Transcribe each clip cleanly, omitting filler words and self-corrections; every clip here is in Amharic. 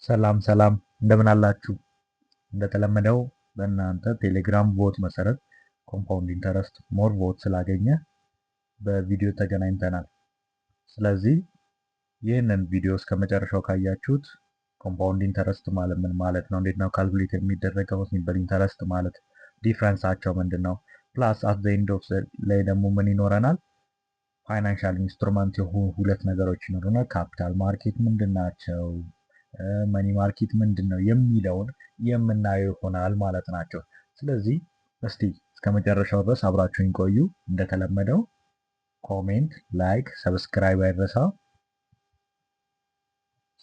ሰላም ሰላም እንደምን አላችሁ? እንደተለመደው በእናንተ ቴሌግራም ቮት መሰረት ኮምፓውንድ ኢንተረስት ሞር ቮት ስላገኘ በቪዲዮ ተገናኝተናል። ስለዚህ ይህንን ቪዲዮ እስከ መጨረሻው ካያችሁት ኮምፓውንድ ኢንተረስት ማለት ምን ማለት ነው፣ እንዴት ነው ካልኩሌት የሚደረገው፣ ሲምፕል ኢንተረስት ማለት ዲፍረንሳቸው ምንድን ነው፣ ፕላስ አት ዘ ኤንድ ኦፍ ላይ ደግሞ ምን ይኖረናል፣ ፋይናንሻል ኢንስትሩመንት የሆኑ ሁለት ነገሮች ይኖሩናል። ካፒታል ማርኬት ምንድን ናቸው፣ መኒ ማርኬት ምንድን ነው የሚለውን የምናየው ይሆናል ማለት ናቸው። ስለዚህ እስቲ እስከ መጨረሻው ድረስ አብራችሁኝ ቆዩ። እንደተለመደው ኮሜንት፣ ላይክ፣ ሰብስክራይብ አይረሳ።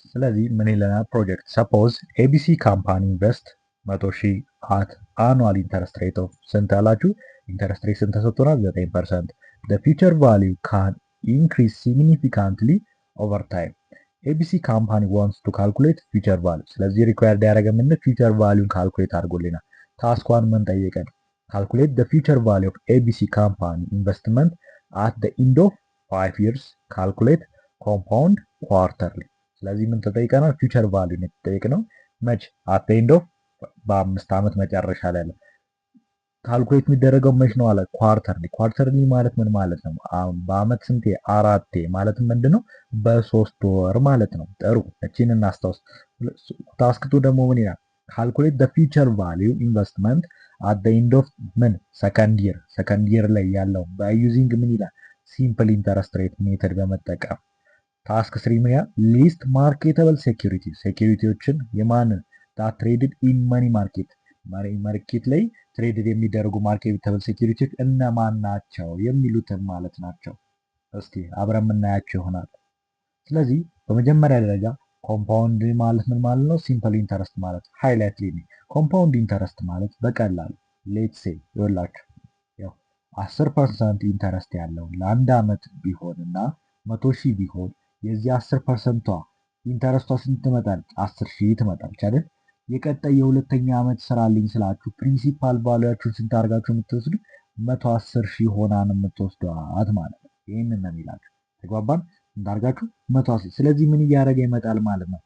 ስለዚህ ምን ይለናል ፕሮጀክት ሰፖዝ ኤቢሲ ካምፓኒ ኢንቨስት 100,000 አት አኑዋል ኢንተረስት ሬት ኦፍ ስንት አላችሁ? ኢንተረስት ሬት ስንት ተሰጥቶናል? 9%. The future value can increase significantly over time. ኤቢሲ ካምፓኒ ዋንስ ቱ ካልኩሌት ፊቸር ቫሉ። ስለዚህ ሪኳየርድ ያደረገ ምን ፊቸር ቫሉን ካልኩሌት አድርጎልናል። ታስኳን ምን ጠየቀን? ካልኩሌት the future value of ABC ካምፓኒ ኢንቨስትመንት at the end of 5 years calculate compound quarterly። ስለዚህ ምን ተጠይቀናል? ፊቸር ቫሉን የተጠየቅነው መች at the end of በ5 ዓመት መጨረሻ ላይ ያለው ካልኩሌት የሚደረገው መች ነው አለ? ኳርተርሊ። ኳርተርሊ ማለት ምን ማለት ነው? አሁን በአመት ስንቴ? አራቴ ማለት ምንድነው? በ3 ወር ማለት ነው። ጥሩ እቺን እናስታውስ። ታስክቱ ደግሞ ምን ይላል? ካልኩሌት the future value investment at the end of ምን ሰከንድ ይር። ሰከንድ ይር ላይ ያለው በዩዚንግ ምን ይላል? ሲምፕል ኢንተረስት ሬት ሜተድ በመጠቀም። ታስክ 3 ምን ይላል? ሊስት ማርኬተብል ሴኩሪቲ። ሴኩሪቲዎችን የማንን? that traded in money market ማርኬት ላይ ትሬድድ የሚደረጉ ማርኬተብል ሴኩሪቲዎች እነማን ናቸው የሚሉትን ማለት ናቸው። እስቲ አብረን የምናያቸው ይሆናል። ስለዚህ በመጀመሪያ ደረጃ ኮምፓውንድ ማለት ምን ማለት ነው? ሲምፕል ኢንተረስት ማለት ሃይላይት ላይ ኮምፓውንድ ኢንተረስት ማለት በቀላሉ ሌትስ ሴ ይኸውላችሁ ያው 10% ኢንተረስት ያለው ለአንድ ዓመት ቢሆን እና 100,000 ቢሆን የዚህ 10%ቷ ኢንተረስቷ ስንት ትመጣለች? 10,000 ትመጣለች አይደል? የቀጣይ የሁለተኛ ዓመት ስራልኝ ስላችሁ ፕሪንሲፓል ቫሉያችሁን ስንት አድርጋችሁ የምትወስዱ? 110,000 ሆና ነው የምትወስዷት ማለት ነው። ይህንን ነው የሚላችሁ። ተግባባን? እንዳርጋችሁ 110። ስለዚህ ምን እያደረገ ይመጣል ማለት ነው?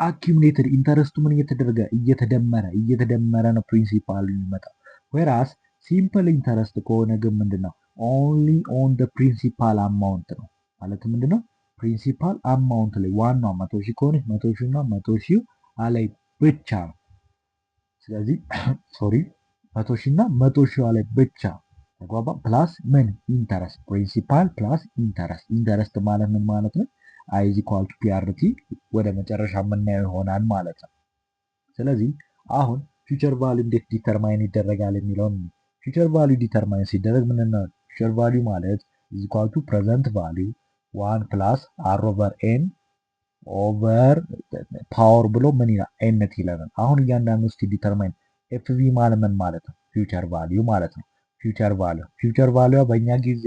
አኪሙሌትድ ኢንተረስቱ ምን እየተደረገ እየተደመረ ነው ፕሪንሲፓል ይመጣል። ወይራስ ሲምፕል ኢንተረስት ከሆነ ግን ምንድነው? ኦንሊ ኦን ደ ፕሪንሲፓል አማውንት ነው ማለት ምንድነው? ፕሪንሲፓል አማውንት ላይ ዋናው 100,000 ከሆነች 100,000 እና 100,000 አላይ ብቻ ነው። ስለዚህ ሶሪ 100,000 እና 100,000 ላይ ብቻ ተግባባ። ፕላስ ምን ኢንተረስት ፕሪንሲፓል ፕላስ ኢንተረስት። ኢንተረስት ማለት ምን ማለት ነው? አይ ኢዝ ኢኳል ቱ ፒአርቲ ወደ መጨረሻ የምናየው ይሆናል ማለት ነው። ስለዚህ አሁን ፊቸር ቫልዩ እንዴት ዲተርማይን ይደረጋል የሚለውን ፊቸር ቫልዩ ዲተርማይን ሲደረግ ምን ነው? ፊቸር ቫልዩ ማለት ኢዝ ኢኳል ቱ ፕሬዘንት ቫልዩ 1 ፕላስ አር ኦቨር ኤን ኦቨር ፓወር ብሎ ምን ይላል? ኤነት ይለናል። አሁን እያንዳንዱ እስቲ ዲተርማይን ኤፍቪ ማለት ምን ማለት ነው? ፊውቸር ቫልዩ ማለት ነው። ፊውቸር ቫልዩ በእኛ ጊዜ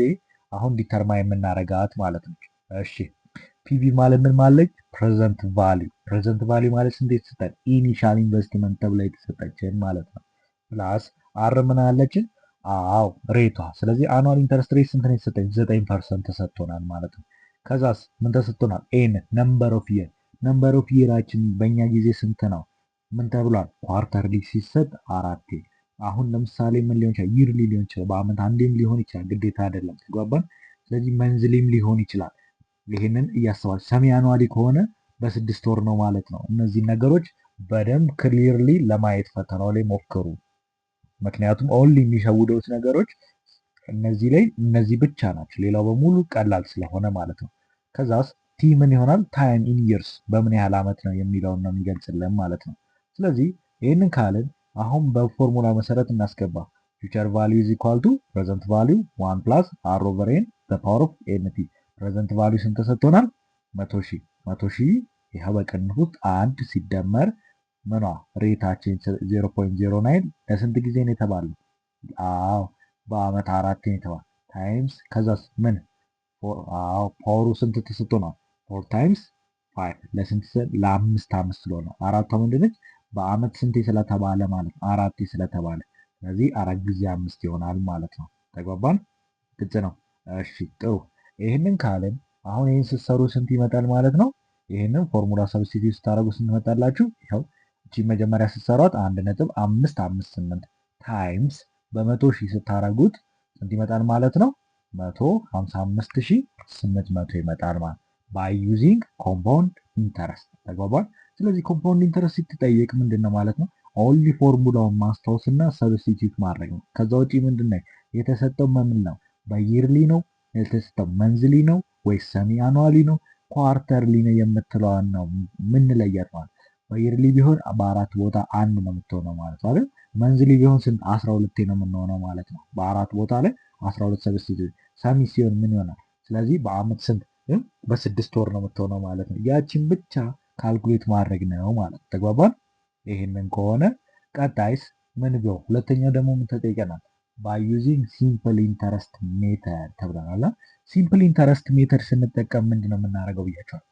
አሁን ዲተርማይን የምናረጋት ማለት ነው። እሺ ፒቪ ማለት ምን ማለት? ፕሬዘንት ቫልዩ ማለት እንዴት ተሰጠን? ኢኒሻል ኢንቨስትመንት ተብላ የተሰጠችን ማለት ነው። ፕላስ አር ምን አለችን? አዎ ሬቷ። ስለዚህ አኑዋል ኢንተረስት ሬት ስንት ነው የተሰጠኝ? 9% ተሰጥቶናል ማለት ነው። ከዛስ ምን ተሰጥቶናል? ኤን ነምበር ኦፍ ይር። ነምበር ኦፍ ይራችን በእኛ ጊዜ ስንት ነው? ምን ተብሏል? ኳርተርሊ ሲሰጥ አራቴ። አሁን ለምሳሌ ምን ሊሆን ይችላል? ይርሊ ሊሆን ይችላል። በአመት አንዴም ሊሆን ይችላል። ግዴታ አይደለም። ተግባባን? ስለዚህ መንዝሊም ሊሆን ይችላል። ይህንን እያስባል ሰሚ አኑዋሊ ከሆነ በ6 ወር ነው ማለት ነው። እነዚህ ነገሮች በደንብ ክሊርሊ ለማየት ፈተናው ላይ ሞክሩ። ምክንያቱም ኦንሊ የሚሸውደውት ነገሮች እነዚህ ላይ እነዚህ ብቻ ናቸው። ሌላው በሙሉ ቀላል ስለሆነ ማለት ነው። ከዛስ ቲ ምን ይሆናል? ታይም ኢን ይርስ በምን ያህል ዓመት ነው የሚለውን ነው የሚገልጽልን ማለት ነው። ስለዚህ ይህንን ካልን አሁን በፎርሙላ መሰረት እናስገባ። ፊውቸር ቫልዩ ኢዝ ኢኳል ቱ ፕሬዘንት ቫልዩ 1 ፕላስ አር ኦቨር ኤን በፓወር ኦፍ ኤንቲ። ፕሬዘንት ቫልዩ ስንት ተሰጥቶናል? 100,000 100,000 ይኸው በቅንፍ ውስጥ አንድ ሲደመር ምኗ ሬታችን 0.09 ለስንት ጊዜ ነው የተባለው? አዎ በአመት አራቴ ነው የተባለው። ታይምስ ከዛስ ምን አዎ ፓወሩ ስንት ተሰጥቶናል? 4 ታይምስ 5 ለስንት? ለ5 ዓመት ስለሆነ አራቷ ምንድነች? በአመት ስንቴ ስለተባለ ማለት ነው? አራቴ ስለተባለ ስለዚህ 4 ጊዜ 5 ይሆናል ማለት ነው። ተግባባን? ግልጽ ነው። እሺ ጥሩ። ይህንን ካልን አሁን ይህን ስትሰሩ ስንት ይመጣል ማለት ነው? ይህንን ፎርሙላ ሰብስቲቲዩት ስታደርጉ ስንመጣላችሁ ይኸው እቺ መጀመሪያ ስትሰሯት 1.558 ታይምስ በመቶ ሺህ ስታደርጉት ስንት ይመጣል ማለት ነው? 155800 ይመጣል ማለት ባይ ዩዚንግ ኮምፓውንድ ኢንተረስት ተግባባል። ስለዚህ ኮምፓውንድ ኢንተረስት ስትጠየቅ ምንድን ነው ማለት ነው? ኦንሊ ፎርሙላውን ማስታወስ እና ሰብስቲቲዩት ማድረግ ነው። ከዛ ውጪ ምንድን ነው የተሰጠው? መምን ነው? በይርሊ ነው የተሰጠው? መንዝሊ ነው ወይስ ሰሚ አኑዋሊ ነው? ኳርተርሊ ነው የምትለዋን ነው ምንለያት ማለት። በይርሊ ቢሆን በአራት ቦታ አንድ ነው የምትሆነው ማለት ነው። መንዝሊ ቢሆን ስንት? 12 ነው የምንሆነው ማለት ነው። በአራት ቦታ ላይ 12 ሰብስቲቲዩት። ሰሚ ሲሆን ምን ይሆናል? ስለዚህ በአመት ስንት? በ6 ወር ነው የምትሆነው ማለት ነው። ያቺን ብቻ ካልኩሌት ማድረግ ነው ማለት ተግባባን። ይሄንን ከሆነ ቀጣይስ ምን ቢሆን? ሁለተኛው ደግሞ ምን ተጠይቀናል? ባይ ዩዚንግ ሲምፕል ኢንተረስት ሜተድ ተብለናል። ሲምፕል ኢንተረስት ሜተድ ስንጠቀም ምንድነው የምናደርገው ብያቸዋል።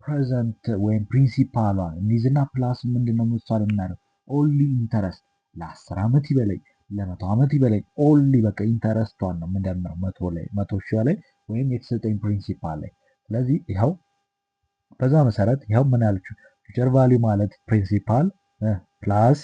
ፕሬዘንት ወይም ፕሪንሲፓሏን እንይዝና ፕላስ ምንድነው ምሳሌ የምናደርገው ኦንሊ ኢንተረስት ለ10 ዓመት ይበለኝ ለ100 ዓመት ይበለኝ ኦንሊ በቃ ኢንተረስቷን ነው የምንደምረው መቶ ሺህ ላይ ወይም የተሰጠኝ ፕሪንሲፓል ላይ። ስለዚህ ይኸው በዛ መሰረት ይኸው ምን ያለችው ፊቸር ቫሊዩ ማለት ፕሪንሲፓል ፕላስ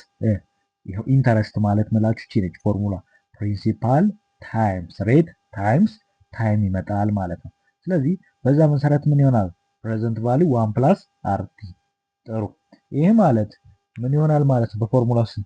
ይኸው ኢንተረስት ማለት ምላችሁ እቺ ነች ፎርሙላ ፕሪንሲፓል ታይምስ ሬት ታይምስ ታይም ይመጣል ማለት ነው። ስለዚህ በዛ መሰረት ምን ይሆናል? ፕሬዘንት ቫሊዩ 1 ፕላስ አርቲ። ጥሩ ይሄ ማለት ምን ይሆናል ማለት በፎርሙላ ውስጥ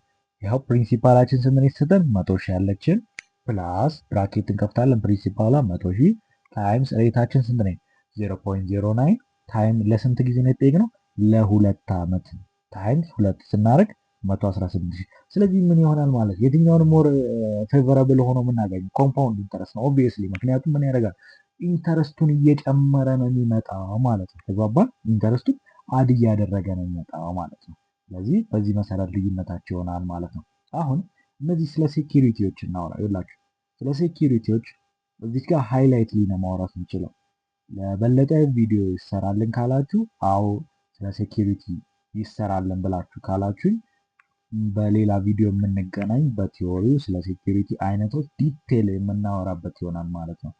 ይኸው ፕሪንሲፓላችን ስንት ነው የተሰጠን? 100 ሺህ ያለችን ፕላስ ብራኬት እንከፍታለን ፕሪንሲፓሏ 100 ሺህ ታይምስ ሬታችን ስንት ነው? 0.09 ታይም ለስንት ጊዜ ነው የጠየቅነው? ለሁለት ዓመት ታይምስ ሁለት ስናደርግ 116 ሺህ። ስለዚህ ምን ይሆናል ማለት የትኛውንም ሞር ፌቨራብል ሆኖ የምናገኘው ኮምፓውንድ ኢንተረስት ነው ኦብቪየስሊ። ምክንያቱም ምን ያደርጋል? ኢንተረስቱን እየጨመረ ነው የሚመጣው ማለት ነው። ተግባባን? ኢንተረስቱን አድ እያደረገ ነው የሚመጣው ማለት ነው። ስለዚህ በዚህ መሰረት ልዩነታቸው ይሆናል ማለት ነው። አሁን እነዚህ ስለ ሴኪሪቲዎች እናወራ። ይላችሁ ስለ ሴኪሪቲዎች እዚህ ጋር ሃይላይትሊ ነው ማውራት የምችለው። ለበለጠ ቪዲዮ ይሰራልን ካላችሁ አዎ፣ ስለ ሴኪሪቲ ይሰራልን ብላችሁ ካላችሁኝ በሌላ ቪዲዮ የምንገናኝ በቲዎሪው ስለ ሴኪሪቲ አይነቶች ዲቴል የምናወራበት ይሆናል ማለት ነው።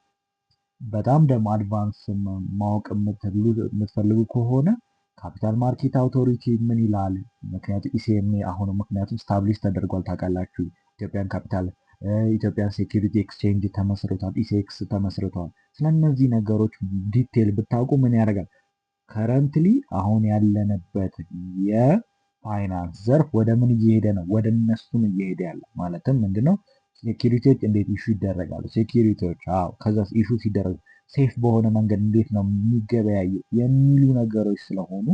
በጣም ደግሞ አድቫንስ ማወቅ የምትፈልጉ ከሆነ ካፒታል ማርኬት አውቶሪቲ ምን ይላል? ምክንያቱም ኢሲኤምኤ አሁን ምክንያቱም ስታብሊሽ ተደርጓል ታውቃላችሁ። ኢትዮጵያን ካፒታል ኢትዮጵያን ሴኪሪቲ ኤክስቼንጅ ተመስርቷል፣ ኢሲኤክስ ተመስርቷል። ስለነዚህ ነገሮች ዲቴል ብታውቁ ምን ያደርጋል? ከረንትሊ አሁን ያለንበት የፋይናንስ ዘርፍ ወደ ምን እየሄደ ነው? ወደ እነሱን እየሄደ ያለ ማለትም ምንድነው? ሴኪሪቲዎች እንዴት ኢሹ ይደረጋሉ? ሴኪሪቲዎች ከዛ ኢሹ ሲደረጉ ሴፍ በሆነ መንገድ እንዴት ነው የሚገበያዩ የሚሉ ነገሮች ስለሆኑ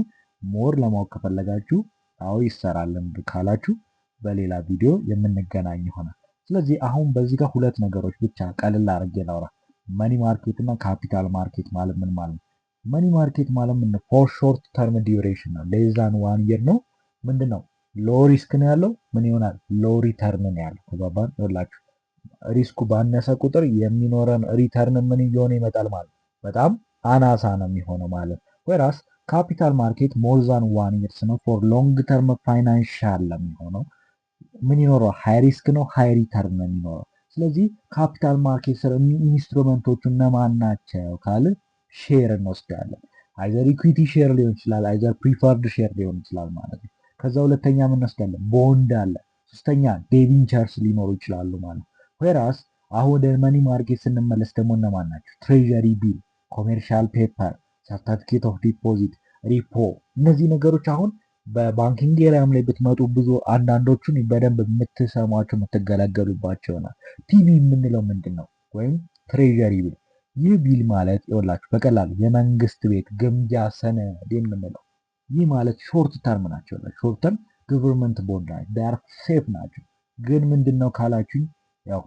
ሞር ለማወቅ ከፈለጋችሁ አዎ ይሰራልን ካላችሁ በሌላ ቪዲዮ የምንገናኝ ይሆናል። ስለዚህ አሁን በዚህ ጋር ሁለት ነገሮች ብቻ ቀልል አድርጌ ላውራ። መኒ ማርኬት እና ካፒታል ማርኬት ማለት ምን ማለት ነው? መኒ ማርኬት ማለት ምን ነው? ፎር ሾርት ተርም ዲዩሬሽን ነው። ሌስ ዛን 1 ይር ነው። ምንድን ነው? ሎ ሪስክ ነው ያለው። ምን ይሆናል? ሎ ሪተርን ነው ያለው። ተባባን? ይኸውላችሁ ሪስኩ ባነሰ ቁጥር የሚኖረን ሪተርን ምን እየሆነ ይመጣል ማለት በጣም አናሳ ነው የሚሆነው ማለት። ወይራስ ካፒታል ማርኬት ሞር ዛን 1 ይርስ ነው። ፎር ሎንግ ተርም ፋይናንሻል ለሚሆነው ምን ይኖረው? ሃይ ሪስክ ነው፣ ሃይ ሪተርን ነው የሚኖረው። ስለዚህ ካፒታል ማርኬት ስር ኢንስትሩመንቶቹ እነማን ናቸው ካለ ሼር እንወስዳለን። አይዘር ኢኩዊቲ ሼር ሊሆን ይችላል፣ አይዘር ፕሪፈርድ ሼር ሊሆን ይችላል ማለት ነው። ከዛ ሁለተኛ ምን እንወስዳለን? ቦንድ አለ። ሶስተኛ ዴቢንቸርስ ሊኖሩ ይችላሉ ማለት ነው። ወይራስ አሁን ወደ መኒ ማርኬት ስንመለስ ደግሞ እነማን ናቸው? ትሬዠሪ ቢል፣ ኮሜርሻል ፔፐር፣ ሰርተፊኬት ኦፍ ዲፖዚት፣ ሪፖ። እነዚህ ነገሮች አሁን በባንኪንግ ኤሪያም ላይ ብትመጡ ብዙ አንዳንዶቹን በደንብ የምትሰሟቸው የምትገለገሉባቸው ነው። ቲቪ የምንለው ምንድን ነው? ወይም ትሬዠሪ ቢል። ይህ ቢል ማለት ይኸውላችሁ በቀላሉ የመንግስት ቤት ግምጃ ሰነድ የምንለው ይህ ማለት ሾርት ተርም ናቸው። ሾርት ተርም ገቨርንመንት ቦንድ ናቸው። ሴፍ ናቸው። ግን ምንድን ነው ካላችሁኝ ያው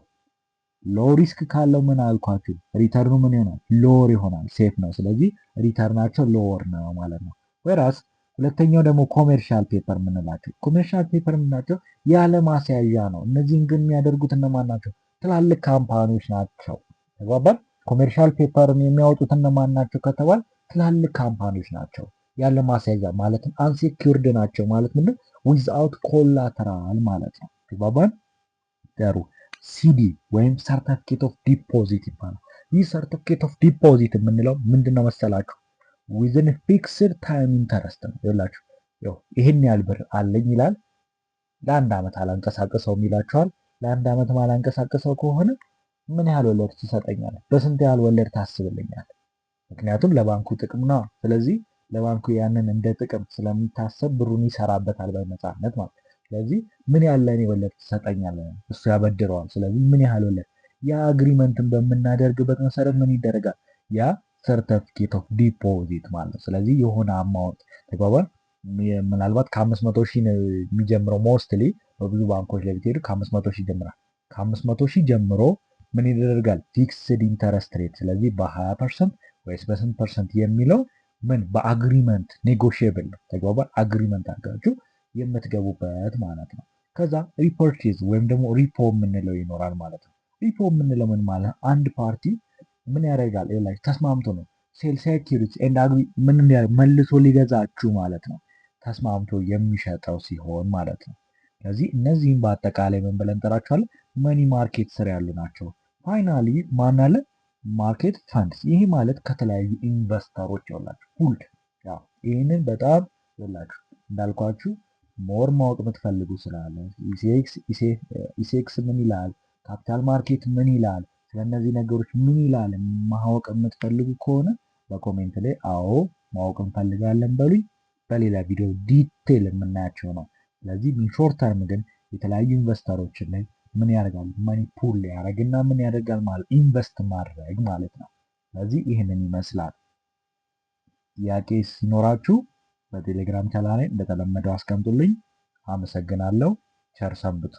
ሎ ሪስክ ካለው ምን አልኳችሁ? ሪተርኑ ምን ይሆናል? ሎወር ይሆናል። ሴፍ ነው። ስለዚህ ሪተርናቸው ሎወር ነው ማለት ነው። ወይራስ ሁለተኛው ደግሞ ኮሜርሻል ፔፐር የምንላቸው ኮሜርሻል ፔፐር የምንላቸው ያለ ማስያዣ ነው። እነዚህን ግን የሚያደርጉት እነማን ናቸው? ትላልቅ ካምፓኒዎች ናቸው። ተግባባን? ኮሜርሻል ፔፐርን የሚያወጡት እነማን ናቸው ከተባል ትላልቅ ካምፓኒዎች ናቸው። ያለ ማስያዣ ማለትም አንሴኪውርድ ናቸው ማለት ምንድን ዊዝአውት ኮላተራል ማለት ነው። ተግባባን? ጥሩ። ሲዲ ወይም ሰርተፊኬት ኦፍ ዲፖዚት ይባላል። ይህ ሰርተፊኬት ኦፍ ዲፖዚት የምንለው ምንድነው መሰላችሁ? ዊዝን ፊክስድ ታይም ኢንተረስት ነው። ይላችሁ ይህን ያህል ብር አለኝ ይላል። ለአንድ ዓመት አላንቀሳቀሰውም ይላችኋል። ለአንድ ዓመት ማላንቀሳቀሰው ከሆነ ምን ያህል ወለድ ትሰጠኛለህ? በስንት ያህል ወለድ ታስብልኛል? ምክንያቱም ለባንኩ ጥቅም ነው። ስለዚህ ለባንኩ ያንን እንደ ጥቅም ስለሚታሰብ ብሩን ይሰራበታል በነፃነት ማለት። ስለዚህ ምን ያህል ለእኔ ወለድ ትሰጠኛለህ? እሱ ያበድረዋል። ስለዚህ ምን ያህል ወለድ? ያ አግሪመንትን በምናደርግበት መሰረት ምን ይደረጋል? ያ ሰርተፊኬት ኦፍ ዲፖዚት ማለት ነው። ስለዚህ የሆነ አማውንት ተግባባን። ምናልባት ከ500 ሺህ ነው የሚጀምረው። ሞስትሊ በብዙ ባንኮች ላይ ብትሄዱ ከ500 ሺህ ይጀምራል። ከ500 ሺህ ጀምሮ ምን ይደረጋል? ፊክስድ ኢንተረስት ሬት። ስለዚህ በ20% ወይስ በስንት ፐርሰንት የሚለው ምን በአግሪመንት ኔጎሽየብል ነው። ተግባባን። አግሪመንት አድርጋችሁ የምትገቡበት ማለት ነው። ከዛ ሪፐርቼዝ ወይም ደግሞ ሪፖ የምንለው ይኖራል ማለት ነው። ሪፖ የምንለው ምን ማለት ነው? አንድ ፓርቲ ምን ያደርጋል? ላይ ተስማምቶ ነው ሴል ሴኪሪቲ ኤንድ አግሪ ምን መልሶ ሊገዛችሁ ማለት ነው። ተስማምቶ የሚሸጠው ሲሆን ማለት ነው። ስለዚህ እነዚህም በአጠቃላይ ምን ብለን እንጠራቸዋለን? መኒ ማርኬት ስር ያሉ ናቸው። ፋይናሊ ማን አለ? ማርኬት ፈንድስ። ይህ ማለት ከተለያዩ ኢንቨስተሮች ያላችሁ ፑልድ። ይህንን በጣም ያላችሁ እንዳልኳችሁ ሞር ማወቅ የምትፈልጉ ስላለ ኢሴክስ ምን ይላል፣ ካፒታል ማርኬት ምን ይላል፣ ስለነዚህ ነገሮች ምን ይላል ማወቅ የምትፈልጉ ከሆነ በኮሜንት ላይ አዎ ማወቅ እንፈልጋለን በሉኝ። በሌላ ቪዲዮ ዲቴል የምናያቸው ነው። ስለዚህ ሾርት ተርም ግን የተለያዩ ኢንቨስተሮችን ላይ ምን ያደርጋል? መኒ ፑል ያደርግና ምን ያደርጋል ማለት ኢንቨስት ማድረግ ማለት ነው። ስለዚህ ይህንን ይመስላል። ጥያቄ ሲኖራችሁ በቴሌግራም ቻናሌ እንደተለመደው አስቀምጡልኝ። አመሰግናለሁ። ቸር ሰንብቱ።